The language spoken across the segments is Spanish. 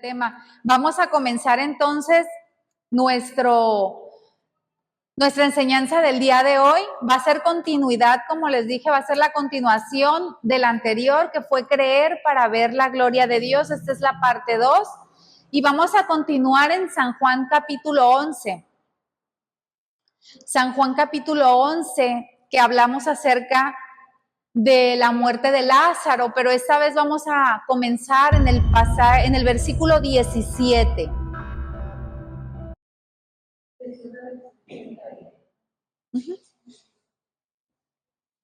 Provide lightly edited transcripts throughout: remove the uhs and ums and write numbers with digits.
tema. Vamos a comenzar entonces nuestra enseñanza del día de hoy. Va a ser continuidad, como les dije, va a ser la continuación del anterior, que fue creer para ver la gloria de Dios. Esta es la parte 2. Y vamos a continuar en San Juan capítulo 11. San Juan capítulo 11, que hablamos acerca de la muerte de Lázaro, pero esta vez vamos a comenzar en el versículo 17.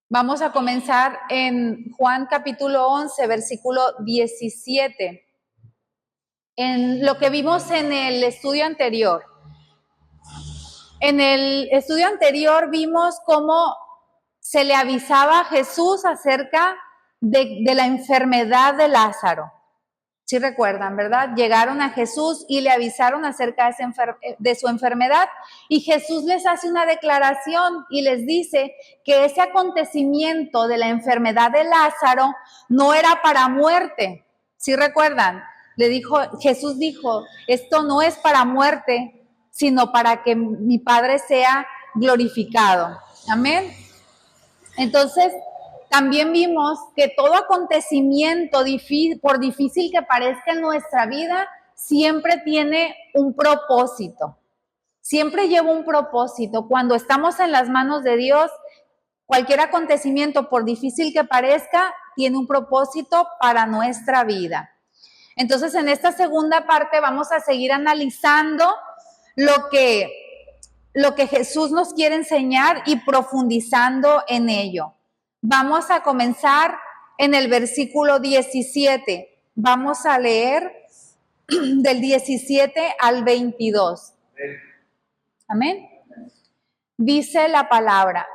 Vamos a comenzar en Juan capítulo 11, versículo 17. En lo que vimos en el estudio anterior. En el estudio anterior vimos cómo se le avisaba a Jesús acerca de la enfermedad de Lázaro. Sí recuerdan, ¿verdad? Llegaron a Jesús y le avisaron acerca de su enfermedad, y Jesús les hace una declaración y les dice que ese acontecimiento de la enfermedad de Lázaro no era para muerte. ¿Sí recuerdan? Jesús dijo, esto no es para muerte, sino para que mi Padre sea glorificado. Amén. Entonces, también vimos que todo acontecimiento, por difícil que parezca en nuestra vida, siempre tiene un propósito. Siempre lleva un propósito. Cuando estamos en las manos de Dios, cualquier acontecimiento, por difícil que parezca, tiene un propósito para nuestra vida. Entonces, en esta segunda parte vamos a seguir analizando lo que Jesús nos quiere enseñar y profundizando en ello. Vamos a comenzar en el versículo 17. Vamos a leer del 17 al 22. Amén. Dice la palabra.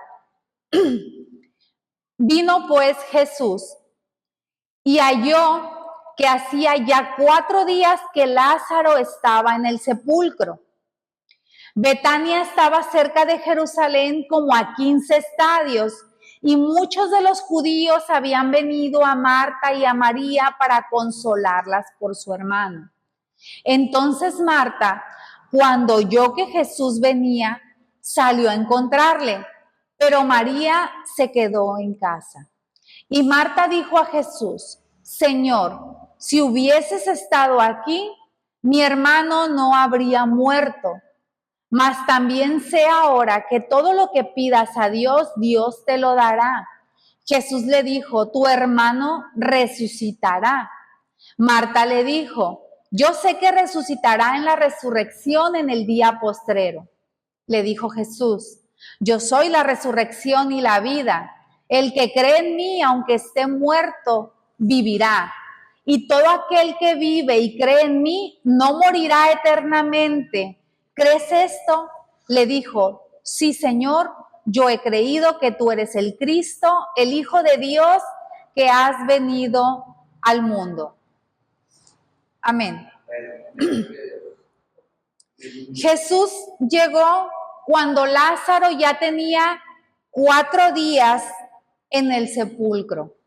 Vino pues Jesús y halló que hacía ya 4 días que Lázaro estaba en el sepulcro. Betania estaba cerca de Jerusalén como a 15 estadios, y muchos de los judíos habían venido a Marta y a María para consolarlas por su hermano. Entonces Marta, cuando oyó que Jesús venía, salió a encontrarle, pero María se quedó en casa. Y Marta dijo a Jesús, Señor, si hubieses estado aquí, mi hermano no habría muerto. Mas también sé ahora que todo lo que pidas a Dios, Dios te lo dará. Jesús le dijo, tu hermano resucitará. Marta le dijo, yo sé que resucitará en la resurrección en el día postrero. Le dijo Jesús, yo soy la resurrección y la vida. El que cree en mí, aunque esté muerto, vivirá. Y todo aquel que vive y cree en mí, no morirá eternamente. ¿Crees esto? Le dijo, sí, Señor, yo he creído que tú eres el Cristo, el Hijo de Dios, que has venido al mundo. Amén. Jesús llegó cuando Lázaro ya tenía 4 días en el sepulcro.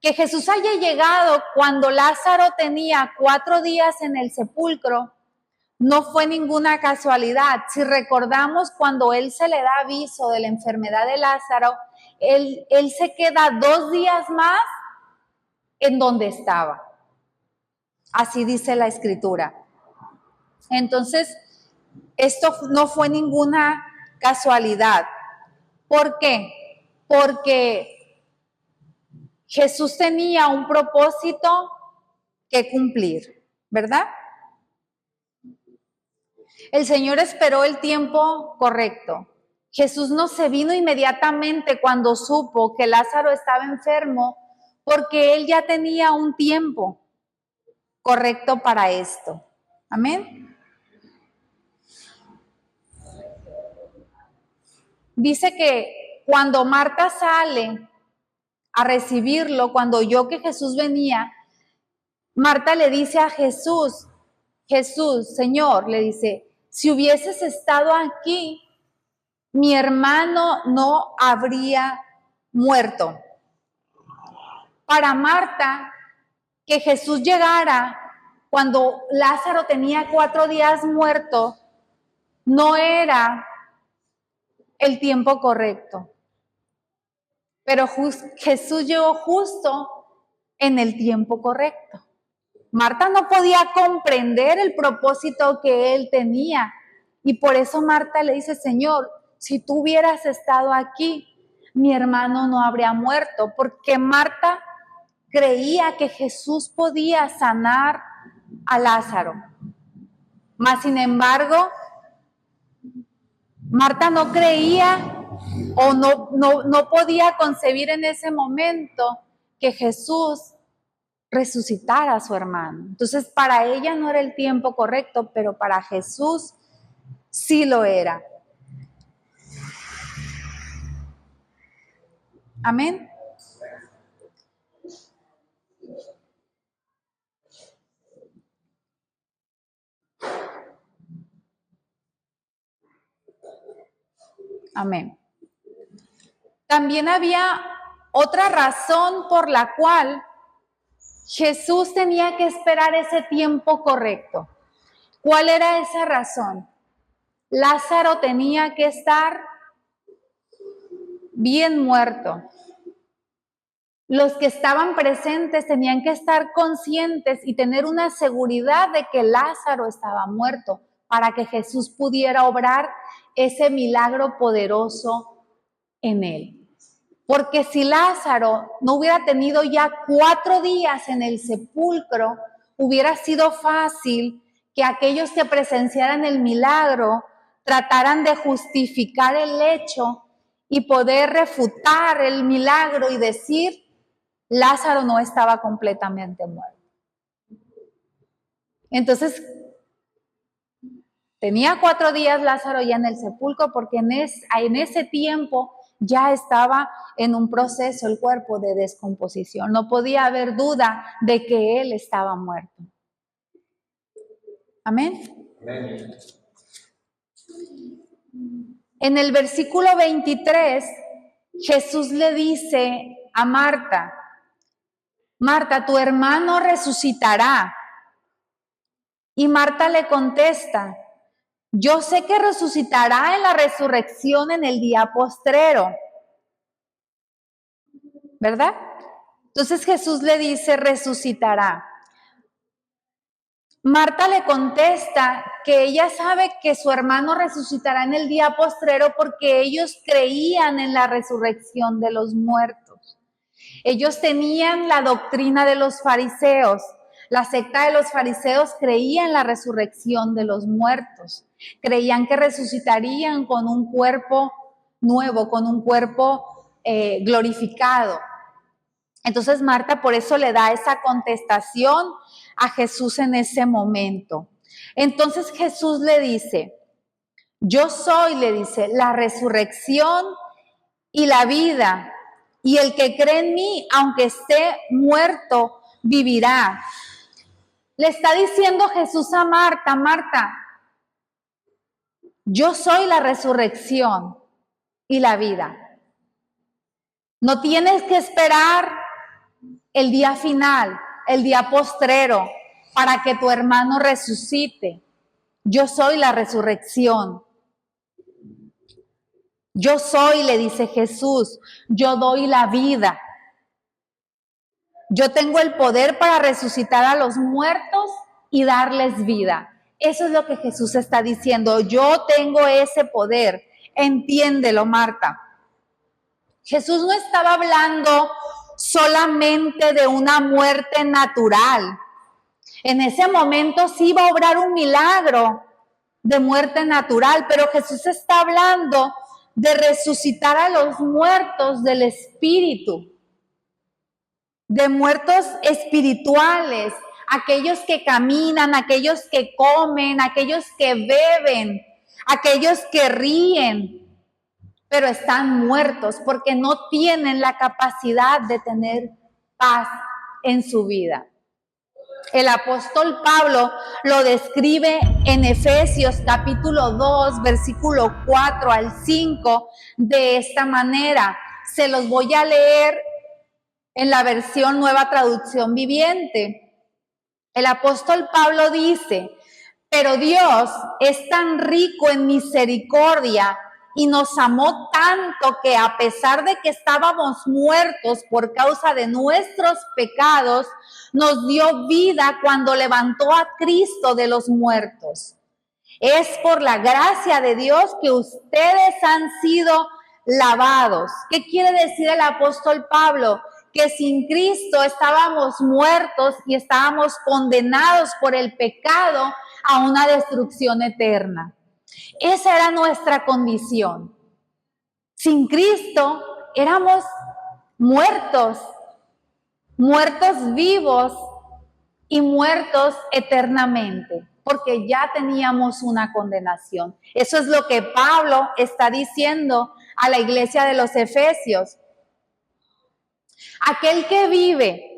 Que Jesús haya llegado cuando Lázaro tenía 4 días en el sepulcro no fue ninguna casualidad. Si recordamos, cuando él se le da aviso de la enfermedad de Lázaro, él se queda 2 días más en donde estaba. Así dice la Escritura. Entonces, esto no fue ninguna casualidad. ¿Por qué? Porque Jesús tenía un propósito que cumplir, ¿verdad? El Señor esperó el tiempo correcto. Jesús no se vino inmediatamente cuando supo que Lázaro estaba enfermo, porque Él ya tenía un tiempo correcto para esto. Amén. Dice que cuando Marta sale a recibirlo, cuando oyó que Jesús venía, Marta le dice a Jesús, Señor, le dice, si hubieses estado aquí, mi hermano no habría muerto. Para Marta, que Jesús llegara cuando Lázaro tenía 4 días muerto, no era el tiempo correcto. Pero Jesús llegó justo en el tiempo correcto. Marta no podía comprender el propósito que él tenía. Y por eso Marta le dice, Señor, si tú hubieras estado aquí, mi hermano no habría muerto. Porque Marta creía que Jesús podía sanar a Lázaro. Mas, sin embargo, Marta no creía o no podía concebir en ese momento que Jesús resucitara a su hermano. Entonces, para ella no era el tiempo correcto, pero para Jesús sí lo era. Amén. Amén. También había otra razón por la cual Jesús tenía que esperar ese tiempo correcto. ¿Cuál era esa razón? Lázaro tenía que estar bien muerto. Los que estaban presentes tenían que estar conscientes y tener una seguridad de que Lázaro estaba muerto para que Jesús pudiera obrar ese milagro poderoso en él. Porque si Lázaro no hubiera tenido ya 4 días en el sepulcro, hubiera sido fácil que aquellos que presenciaran el milagro trataran de justificar el hecho y poder refutar el milagro y decir, Lázaro no estaba completamente muerto. Entonces, tenía 4 días Lázaro ya en el sepulcro porque en ese tiempo ya estaba en un proceso el cuerpo de descomposición. No podía haber duda de que él estaba muerto. Amén. Amén. En el versículo 23, Jesús le dice a Marta, Marta, tu hermano resucitará. Y Marta le contesta, yo sé que resucitará en la resurrección en el día postrero. ¿Verdad? Entonces Jesús le dice, resucitará. Marta le contesta que ella sabe que su hermano resucitará en el día postrero porque ellos creían en la resurrección de los muertos. Ellos tenían la doctrina de los fariseos. La secta de los fariseos creía en la resurrección de los muertos. Creían que resucitarían con un cuerpo nuevo, con un cuerpo glorificado. Entonces Marta por eso le da esa contestación a Jesús en ese momento. Entonces Jesús le dice, yo soy, le dice, la resurrección y la vida. Y el que cree en mí, aunque esté muerto, vivirá. Le está diciendo Jesús a Marta, Marta, yo soy la resurrección y la vida. No tienes que esperar el día final, el día postrero, para que tu hermano resucite. Yo soy la resurrección. Yo soy, le dice Jesús, yo doy la vida. Yo tengo el poder para resucitar a los muertos y darles vida. Eso es lo que Jesús está diciendo. Yo tengo ese poder. Entiéndelo, Marta. Jesús no estaba hablando solamente de una muerte natural. En ese momento sí iba a obrar un milagro de muerte natural, pero Jesús está hablando de resucitar a los muertos del espíritu, de muertos espirituales, aquellos que caminan, aquellos que comen, aquellos que beben, aquellos que ríen, pero están muertos porque no tienen la capacidad de tener paz en su vida. El apóstol Pablo lo describe en Efesios capítulo 2, versículo 4 al 5, de esta manera. Se los voy a leer en la versión Nueva Traducción Viviente. El apóstol Pablo dice, pero Dios es tan rico en misericordia y nos amó tanto que a pesar de que estábamos muertos por causa de nuestros pecados, nos dio vida cuando levantó a Cristo de los muertos. Es por la gracia de Dios que ustedes han sido lavados. ¿Qué quiere decir el apóstol Pablo? Que sin Cristo estábamos muertos y estábamos condenados por el pecado a una destrucción eterna. Esa era nuestra condición. Sin Cristo éramos muertos, muertos vivos y muertos eternamente, porque ya teníamos una condenación. Eso es lo que Pablo está diciendo a la iglesia de los Efesios. Aquel que vive,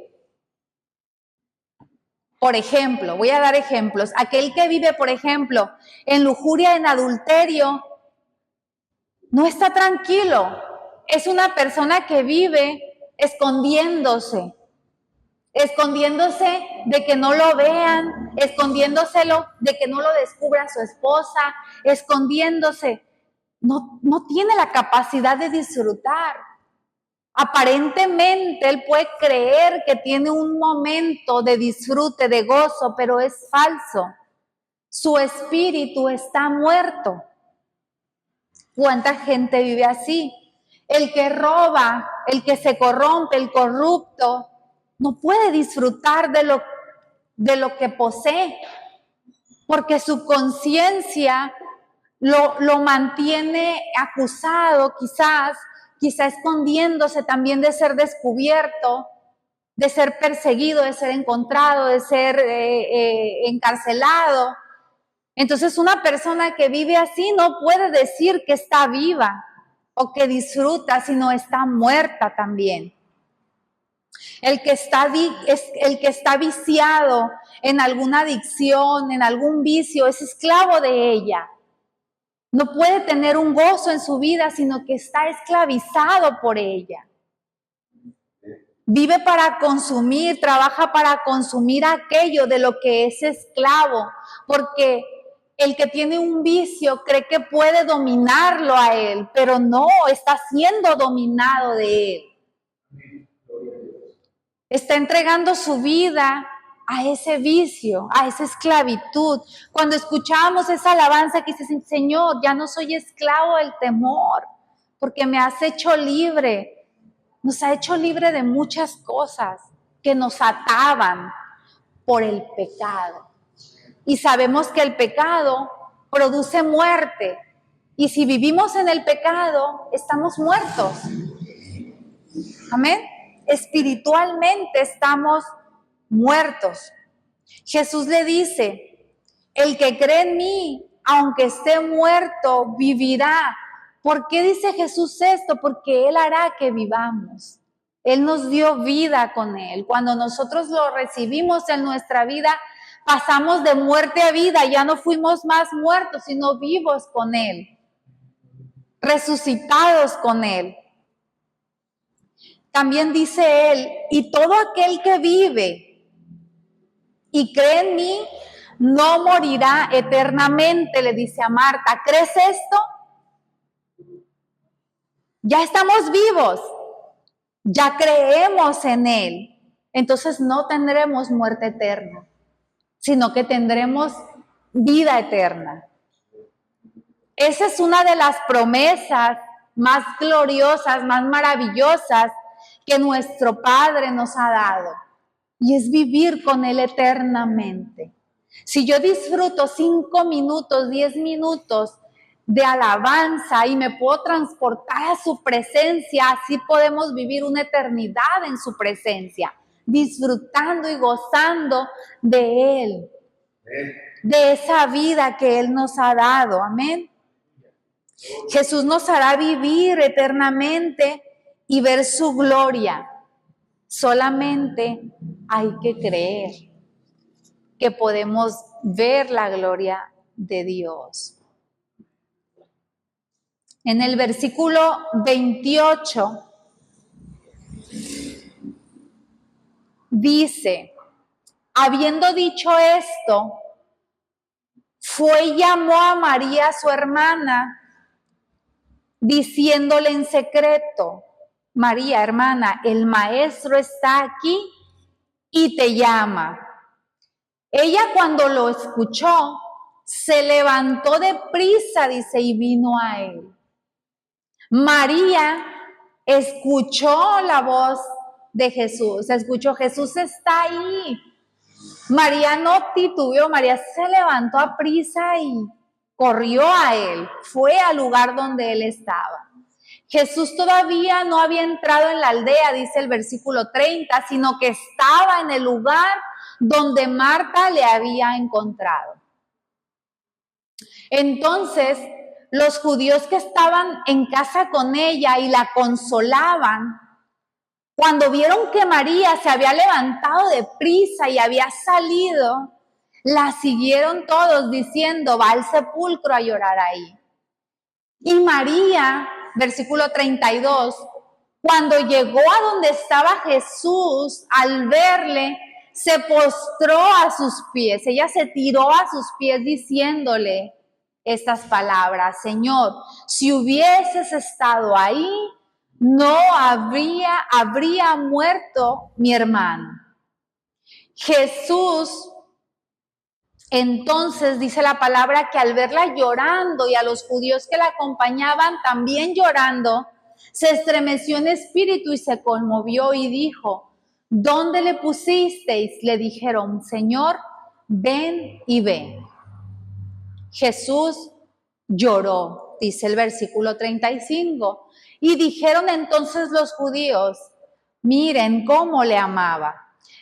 por ejemplo, voy a dar ejemplos, aquel que vive, por ejemplo, en lujuria, en adulterio, no está tranquilo. Es una persona que vive escondiéndose de que no lo vean, escondiéndoselo de que no lo descubra su esposa, escondiéndose. No tiene la capacidad de disfrutar. Aparentemente él puede creer que tiene un momento de disfrute, de gozo, pero es falso. Su espíritu está muerto. ¿Cuánta gente vive así? El que roba, el que se corrompe, el corrupto, no puede disfrutar de lo que posee, porque su conciencia lo mantiene acusado, quizás escondiéndose también de ser descubierto, de ser perseguido, de ser encontrado, de ser encarcelado. Entonces una persona que vive así no puede decir que está viva o que disfruta, sino está muerta también. El que está viciado en alguna adicción, en algún vicio, es esclavo de ella. No puede tener un gozo en su vida, sino que está esclavizado por ella. Vive para consumir, trabaja para consumir aquello de lo que es esclavo, porque el que tiene un vicio cree que puede dominarlo a él, pero no, está siendo dominado de él. Está entregando su vida a ese vicio, a esa esclavitud. Cuando escuchamos esa alabanza que dice, Señor, ya no soy esclavo del temor, porque me has hecho libre. Nos ha hecho libre de muchas cosas que nos ataban por el pecado. Y sabemos que el pecado produce muerte. Y si vivimos en el pecado, estamos muertos. Amén. Espiritualmente estamos muertos. Jesús le dice, el que cree en mí, aunque esté muerto, vivirá. ¿Por qué dice Jesús esto? Porque Él hará que vivamos. Él nos dio vida con Él. Cuando nosotros lo recibimos en nuestra vida, pasamos de muerte a vida. Ya no fuimos más muertos, sino vivos con Él. Resucitados con Él. También dice Él, y todo aquel que vive y cree en mí, no morirá eternamente, le dice a Marta. ¿Crees esto? Ya estamos vivos, ya creemos en Él. Entonces no tendremos muerte eterna, sino que tendremos vida eterna. Esa es una de las promesas más gloriosas, más maravillosas que nuestro Padre nos ha dado. Y es vivir con Él eternamente. Si yo disfruto 5 minutos, 10 minutos de alabanza y me puedo transportar a su presencia, así podemos vivir una eternidad en su presencia, disfrutando y gozando de Él, de esa vida que Él nos ha dado. Amén. Jesús nos hará vivir eternamente y ver su gloria. Solamente hay que creer que podemos ver la gloria de Dios. En el versículo 28 dice, habiendo dicho esto, fue y llamó a María, su hermana, diciéndole en secreto: María, hermana, el maestro está aquí y te llama. Ella, cuando lo escuchó, se levantó de prisa, dice, y vino a él. María escuchó la voz de Jesús, escuchó: Jesús está ahí. María no titubeó, María se levantó a prisa y corrió a él, fue al lugar donde él estaba. Jesús todavía no había entrado en la aldea, dice el versículo 30, sino que estaba en el lugar donde Marta le había encontrado. Entonces, los judíos que estaban en casa con ella y la consolaban, cuando vieron que María se había levantado de prisa y había salido, la siguieron todos diciendo: va al sepulcro a llorar ahí. Y María, versículo 32, cuando llegó a donde estaba Jesús, al verle, se postró a sus pies. Ella se tiró a sus pies diciéndole estas palabras: Señor, si hubieses estado ahí, no habría muerto mi hermano. Jesús, entonces, dice la palabra que al verla llorando y a los judíos que la acompañaban también llorando, se estremeció en espíritu y se conmovió y dijo: ¿dónde le pusisteis? Le dijeron: Señor, ven y ve. Jesús lloró, dice el versículo 35. Y dijeron entonces los judíos: miren cómo le amaba.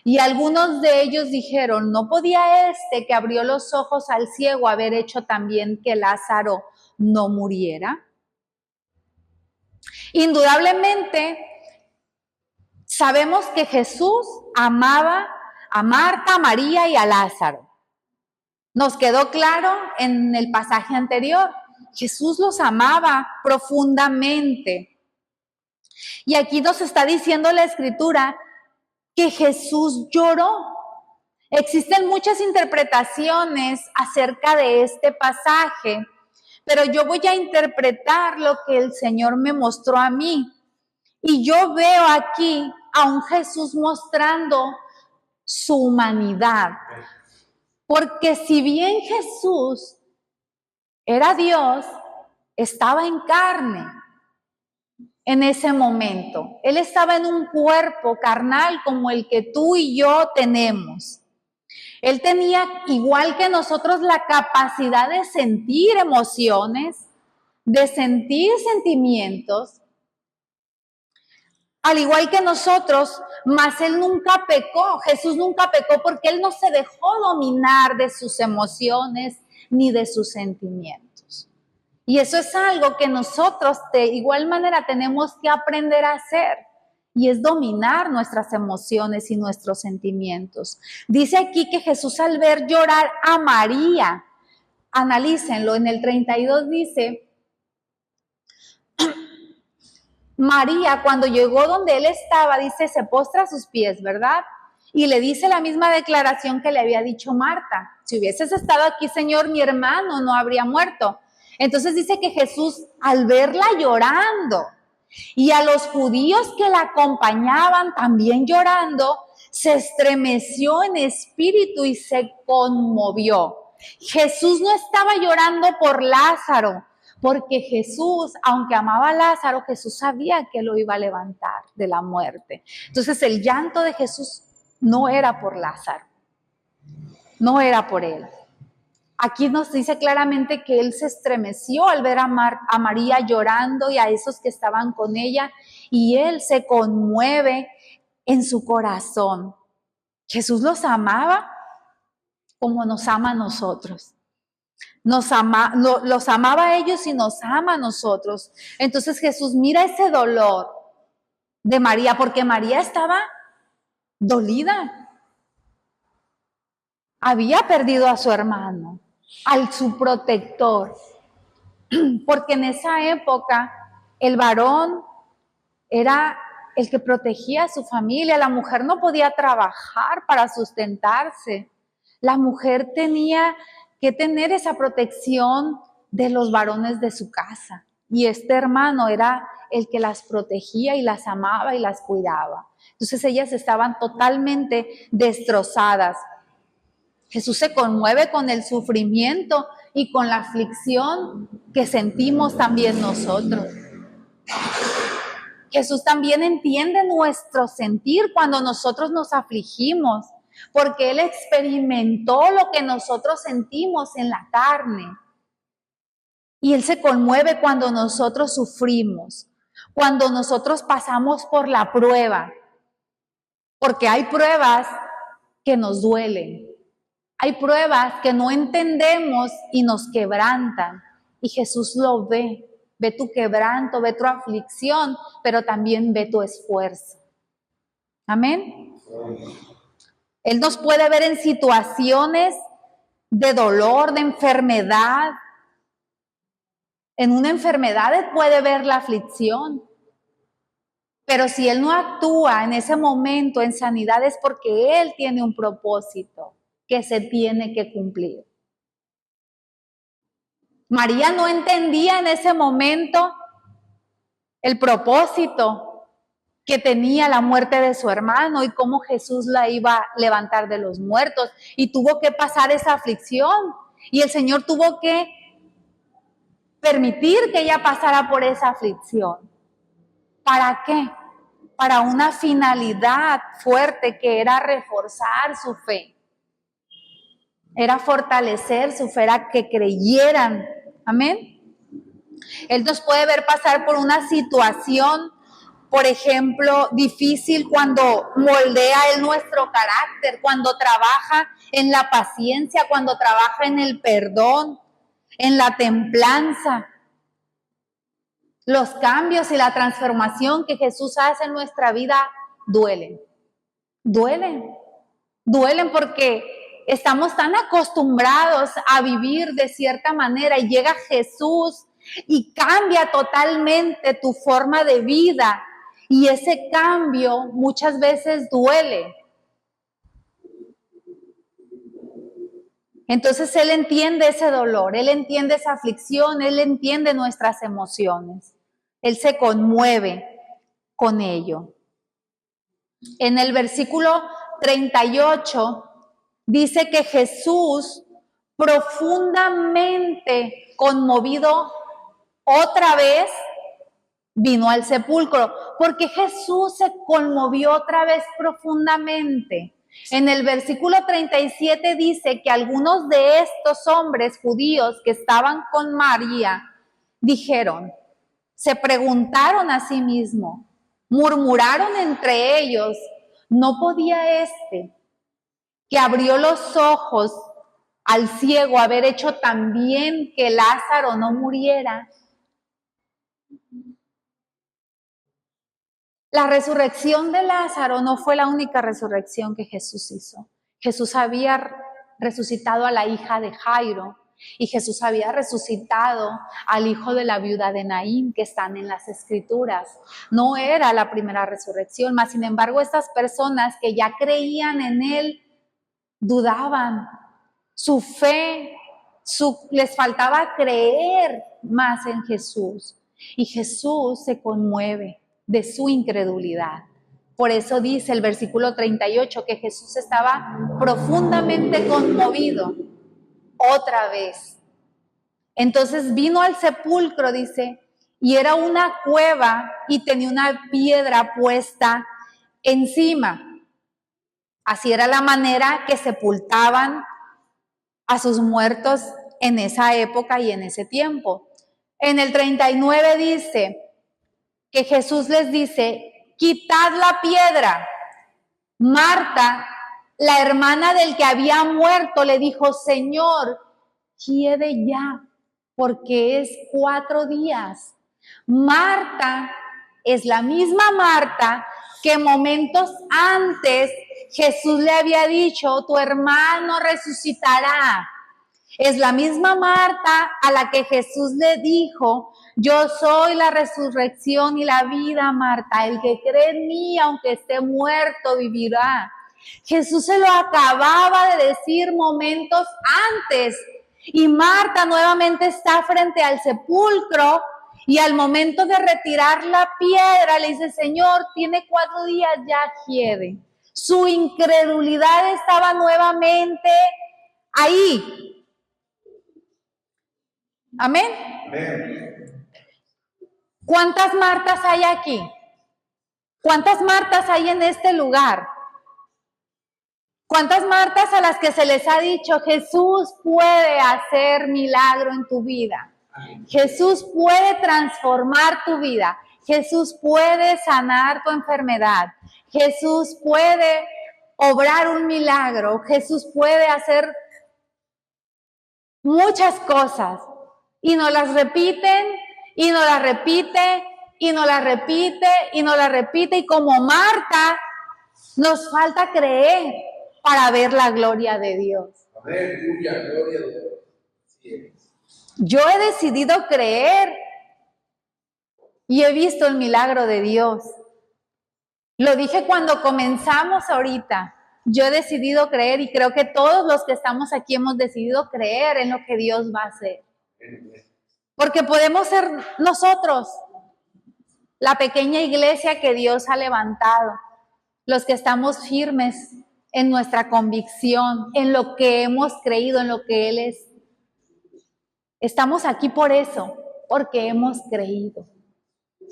Y algunos de ellos dijeron: ¿no podía este que abrió los ojos al ciego haber hecho también que Lázaro no muriera? Indudablemente, sabemos que Jesús amaba a Marta, a María y a Lázaro. Nos quedó claro en el pasaje anterior. Jesús los amaba profundamente. Y aquí nos está diciendo la Escritura que Jesús lloró. Existen muchas interpretaciones acerca de este pasaje, pero yo voy a interpretar lo que el Señor me mostró a mí. Y yo veo aquí a un Jesús mostrando su humanidad. Porque si bien Jesús era Dios, estaba en carne en ese momento. Él estaba en un cuerpo carnal como el que tú y yo tenemos. Él tenía, igual que nosotros, la capacidad de sentir emociones, de sentir sentimientos, al igual que nosotros, mas Él nunca pecó. Jesús nunca pecó porque Él no se dejó dominar de sus emociones ni de sus sentimientos. Y eso es algo que nosotros de igual manera tenemos que aprender a hacer, y es dominar nuestras emociones y nuestros sentimientos. Dice aquí que Jesús, al ver llorar a María, analícenlo, en el 32 dice: María, cuando llegó donde él estaba, dice, se postra a sus pies, ¿verdad? Y le dice la misma declaración que le había dicho Marta: si hubieses estado aquí, Señor, mi hermano no habría muerto. Entonces dice que Jesús, al verla llorando y a los judíos que la acompañaban también llorando, se estremeció en espíritu y se conmovió. Jesús no estaba llorando por Lázaro, porque Jesús, aunque amaba a Lázaro, Jesús sabía que lo iba a levantar de la muerte. Entonces el llanto de Jesús no era por Lázaro, no era por él. Aquí nos dice claramente que él se estremeció al ver a María llorando y a esos que estaban con ella, y él se conmueve en su corazón. Jesús los amaba como nos ama a nosotros. Los amaba a ellos y nos ama a nosotros. Entonces Jesús mira ese dolor de María, porque María estaba dolida. Había perdido a su hermano, a su protector, porque en esa época el varón era el que protegía a su familia. La mujer no podía trabajar para sustentarse. La mujer tenía que tener esa protección de los varones de su casa. Y este hermano era el que las protegía y las amaba y las cuidaba. Entonces ellas estaban totalmente destrozadas. Jesús se conmueve con el sufrimiento y con la aflicción que sentimos también nosotros. Jesús también entiende nuestro sentir cuando nosotros nos afligimos, porque Él experimentó lo que nosotros sentimos en la carne. Y Él se conmueve cuando nosotros sufrimos, cuando nosotros pasamos por la prueba, porque hay pruebas que nos duelen, hay pruebas que no entendemos y nos quebrantan, y Jesús lo ve. Ve tu quebranto, ve tu aflicción, pero también ve tu esfuerzo. Amén. Él nos puede ver en situaciones de dolor, de enfermedad. En una enfermedad Él puede ver la aflicción. Pero si Él no actúa en ese momento en sanidad es porque Él tiene un propósito que se tiene que cumplir. María no entendía en ese momento el propósito que tenía la muerte de su hermano y cómo Jesús la iba a levantar de los muertos, y tuvo que pasar esa aflicción, y el Señor tuvo que permitir que ella pasara por esa aflicción. ¿Para qué? Para una finalidad fuerte, que era reforzar su fe, era fortalecer su fe, era que creyeran. Amén. Él nos puede ver pasar por una situación, por ejemplo, difícil, cuando moldea Él nuestro carácter, cuando trabaja en la paciencia, cuando trabaja en el perdón, en la templanza. Los cambios y la transformación que Jesús hace en nuestra vida duelen. Duelen porque estamos tan acostumbrados a vivir de cierta manera, y llega Jesús y cambia totalmente tu forma de vida, y ese cambio muchas veces duele. Entonces Él entiende ese dolor, Él entiende esa aflicción, Él entiende nuestras emociones. Él se conmueve con ello. En el versículo 38 dice que Jesús, profundamente conmovido, otra vez vino al sepulcro. Porque Jesús se conmovió otra vez profundamente. En el versículo 37 dice que algunos de estos hombres judíos que estaban con María dijeron, se preguntaron a sí mismos, murmuraron entre ellos, ¿no podía este que abrió los ojos al ciego haber hecho también que Lázaro no muriera? La resurrección de Lázaro no fue la única resurrección que Jesús hizo. Jesús había resucitado a la hija de Jairo, y Jesús había resucitado al hijo de la viuda de Naín, que están en las Escrituras. No era la primera resurrección, mas sin embargo estas personas que ya creían en Él dudaban. Su fe, les faltaba creer más en Jesús. Y Jesús se conmueve de su incredulidad. Por eso dice el versículo 38 que Jesús estaba profundamente conmovido otra vez. Entonces vino al sepulcro, dice, y era una cueva y tenía una piedra puesta encima. Así era la manera que sepultaban a sus muertos en esa época y en ese tiempo. En el 39 dice que Jesús les dice, quitad la piedra. Marta, la hermana del que había muerto, le dijo, Señor, quiere ya, porque es 4 días. Marta es la misma Marta que momentos antes Jesús le había dicho, tu hermano resucitará. Es la misma Marta a la que Jesús le dijo: yo soy la resurrección y la vida, Marta. El que cree en mí, aunque esté muerto, vivirá. Jesús se lo acababa de decir momentos antes. Y Marta nuevamente está frente al sepulcro y al momento de retirar la piedra le dice: Señor, tiene 4 días, ya hiede. Su incredulidad estaba nuevamente ahí. Amén. Amén. ¿Cuántas Martas hay aquí? ¿Cuántas Martas hay en este lugar? ¿Cuántas Martas a las que se les ha dicho: Jesús puede hacer milagro en tu vida? Jesús puede transformar tu vida. Jesús puede sanar tu enfermedad. Jesús puede obrar un milagro. Jesús puede hacer muchas cosas. Y nos las repiten, y nos las repite, y nos las repite, y nos las repite. Y como Marta, nos falta creer para ver la gloria de Dios. Aleluya, gloria a Dios. Sí. Yo he decidido creer y he visto el milagro de Dios. Lo dije cuando comenzamos ahorita. Yo he decidido creer y creo que todos los que estamos aquí hemos decidido creer en lo que Dios va a hacer. Porque podemos ser nosotros, la pequeña iglesia que Dios ha levantado, los que estamos firmes en nuestra convicción, en lo que hemos creído, en lo que Él es. Estamos aquí por eso, porque hemos creído.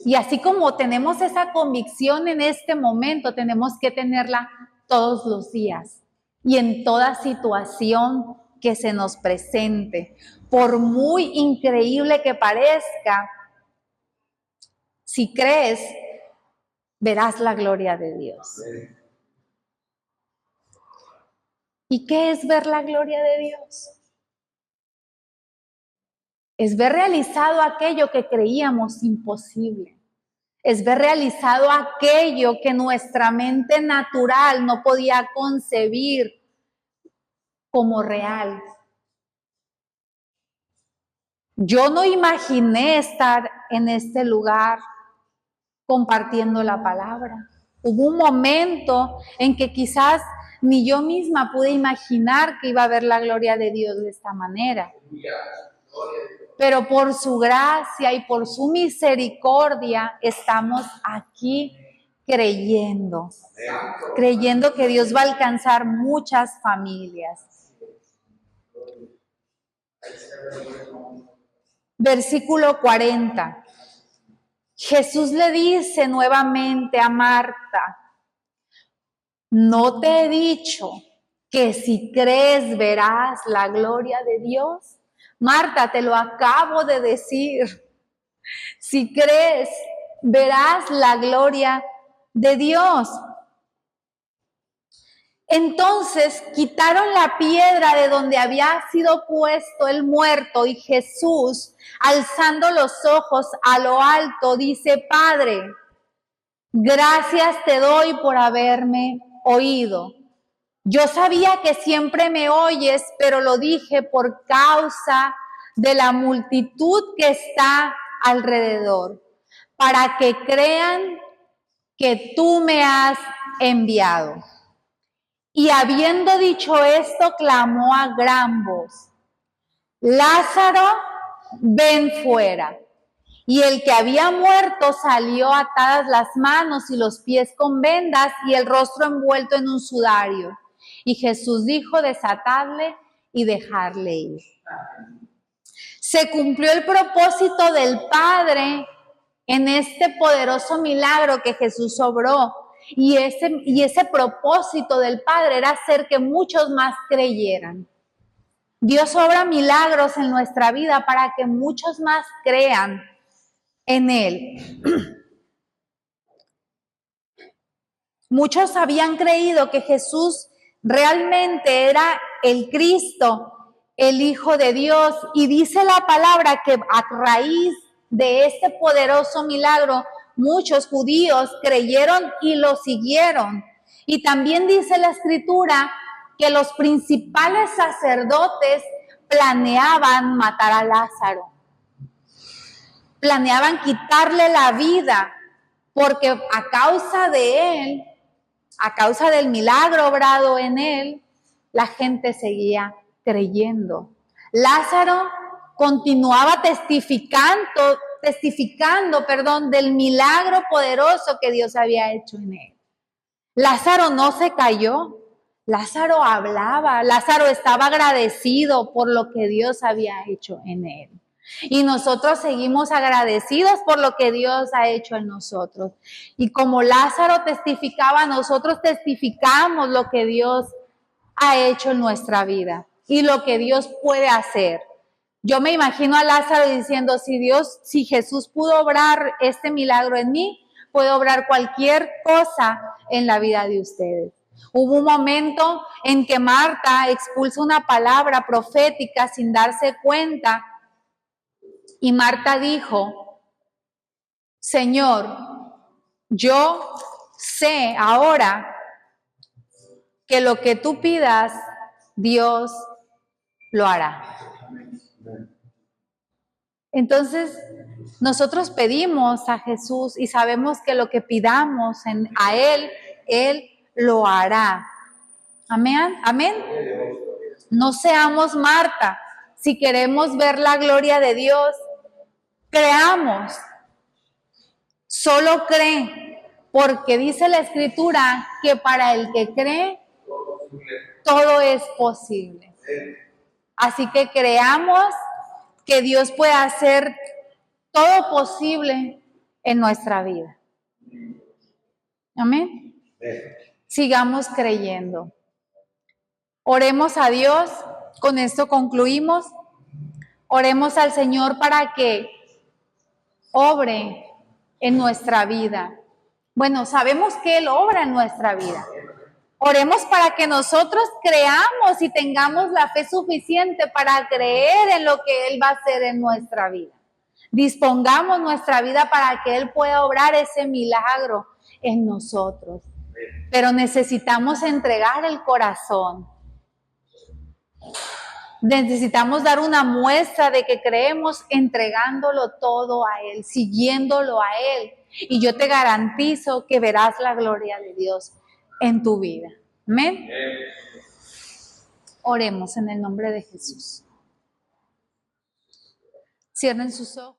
Y así como tenemos esa convicción en este momento, tenemos que tenerla todos los días y en toda situación que se nos presente. Por muy increíble que parezca, si crees, verás la gloria de Dios. ¿Y qué es ver la gloria de Dios? Es ver realizado aquello que creíamos imposible. Es ver realizado aquello que nuestra mente natural no podía concebir como real. Yo no imaginé estar en este lugar compartiendo la palabra. Hubo un momento en que quizás ni yo misma pude imaginar que iba a ver la gloria de Dios de esta manera. Pero por su gracia y por su misericordia estamos aquí creyendo que Dios va a alcanzar muchas familias. Versículo 40. Jesús le dice nuevamente a Marta: ¿no te he dicho que si crees verás la gloria de Dios? Marta, te lo acabo de decir. Si crees, verás la gloria de Dios. Entonces quitaron la piedra de donde había sido puesto el muerto y Jesús, alzando los ojos a lo alto, dice: Padre, gracias te doy por haberme oído. Yo sabía que siempre me oyes, pero lo dije por causa de la multitud que está alrededor, para que crean que tú me has enviado. Y habiendo dicho esto, clamó a gran voz: Lázaro, ven fuera. Y el que había muerto salió, atadas las manos y los pies con vendas y el rostro envuelto en un sudario. Y Jesús dijo: desatadle y dejarle ir. Se cumplió el propósito del Padre en este poderoso milagro que Jesús obró. Y ese propósito del Padre era hacer que muchos más creyeran. Dios obra milagros en nuestra vida para que muchos más crean en Él. Muchos habían creído que Jesús realmente era el Cristo, el Hijo de Dios, y dice la palabra que a raíz de este poderoso milagro, muchos judíos creyeron y lo siguieron. Y también dice la Escritura que los principales sacerdotes planeaban matar a Lázaro. Planeaban quitarle la vida, porque a causa de él, a causa del milagro obrado en él, la gente seguía creyendo. Lázaro continuaba testificando, del milagro poderoso que Dios había hecho en él. Lázaro no se cayó, Lázaro hablaba, Lázaro estaba agradecido por lo que Dios había hecho en él. Y nosotros seguimos agradecidos por lo que Dios ha hecho en nosotros. Y como Lázaro testificaba, nosotros testificamos lo que Dios ha hecho en nuestra vida y lo que Dios puede hacer. Yo me imagino a Lázaro diciendo, si Jesús pudo obrar este milagro en mí, puede obrar cualquier cosa en la vida de ustedes. Hubo un momento en que Marta expulsa una palabra profética sin darse cuenta, y Marta dijo, Señor, yo sé ahora que lo que tú pidas, Dios lo hará. Entonces, nosotros pedimos a Jesús y sabemos que lo que pidamos a Él lo hará. Amén, amén. No seamos Marta. Si queremos ver la gloria de Dios, creamos. Solo cree, porque dice la Escritura que para el que cree, todo es posible. Así que creamos que Dios puede hacer todo posible en nuestra vida. Amén. Sigamos creyendo. Oremos a Dios. Con esto concluimos. Oremos al Señor para que obre en nuestra vida. Bueno, sabemos que Él obra en nuestra vida. Oremos para que nosotros creamos y tengamos la fe suficiente para creer en lo que Él va a hacer en nuestra vida. Dispongamos nuestra vida para que Él pueda obrar ese milagro en nosotros. Pero necesitamos entregar el corazón. Necesitamos dar una muestra de que creemos entregándolo todo a Él, siguiéndolo a Él. Y yo te garantizo que verás la gloria de Dios en tu vida. Amén. Oremos en el nombre de Jesús. Cierren sus ojos.